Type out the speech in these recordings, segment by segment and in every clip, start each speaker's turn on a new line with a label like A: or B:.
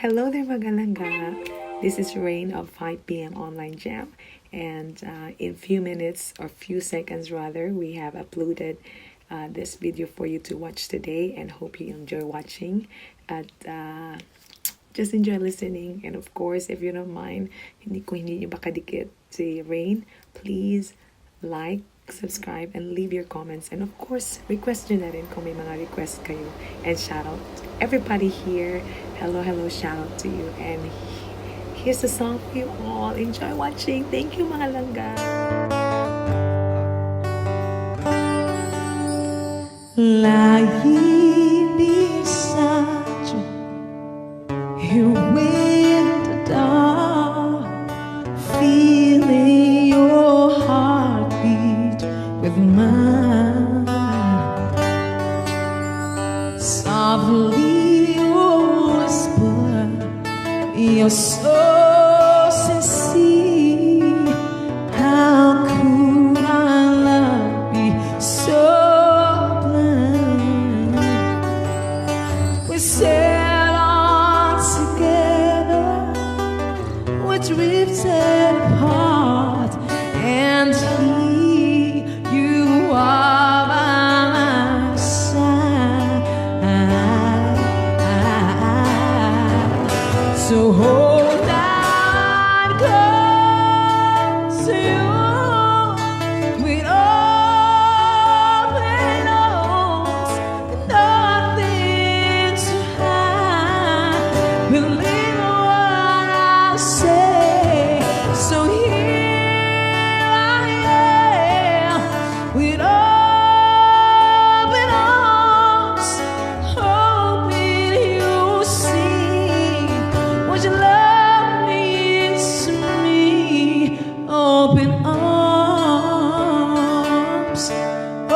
A: Hello there, Magalanga. This is Raine of 5 p.m. Online Jam. And in few minutes, or few seconds rather, we have uploaded this video for you to watch today, and hope you enjoy watching. Just enjoy listening. And of course, if you don't mind, kung hindi nyo makadikit si Raine, please like, subscribe, and leave your comments. And of course, request nyo na rin kung may mga request kayo. And shout out everybody here. Hello, shout out to you. And here's the song for you all. Enjoy watching. Thank you, mga langga.
B: Lying beside you in the dark, feeling your heartbeat with mine. Softly you whisper, you're so sincere. How could I love be so blind? We set on together, we drifted apart, and here you are by my side. So hold on close to you with open arms, nothing to hide. Believe what I say. So here I am with open arms, hoping you see what your love means to me. Open arms, oh.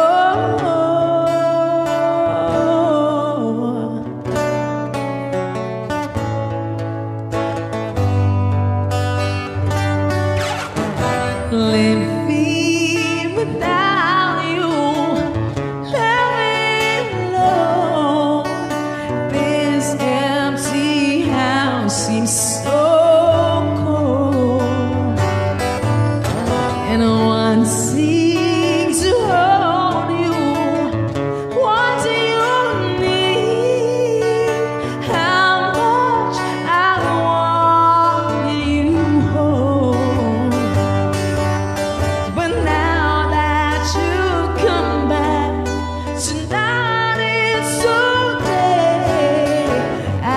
B: Living without you, living alone. This empty house seems so cold, and one seems to hold you. What do you need? How much I want you home. But now that you come back, tonight is today. I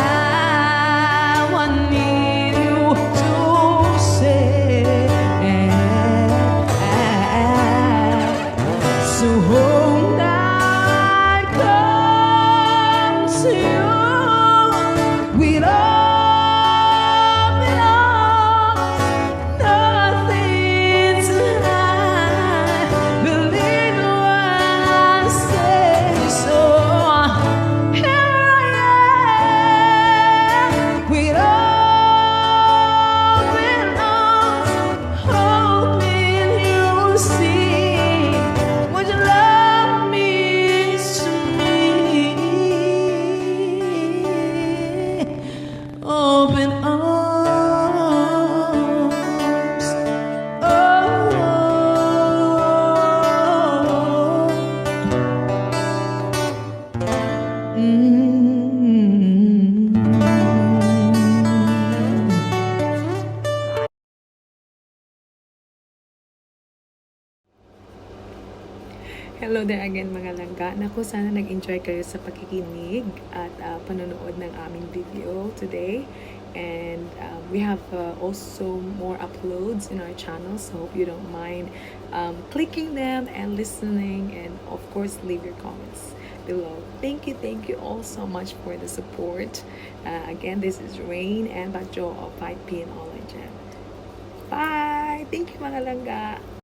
B: need you to say. So hold on close to you with open arms, nothing to hide. Believe what I say. So here I am with open arms, hoping you'll see what your love means to me. Open arms, oh.
A: Hello there again, mga langga. Naku, sana nag-enjoy kayo sa pakikinig at panonood ng aming video today. And we have also more uploads in our channel, so hope you don't mind clicking them and listening, and of course leave your comments below. Thank you all so much for the support. Again, this is Raine and Badjhoe of 5 p.m. Online Jam. Bye! Thank you, mga langga.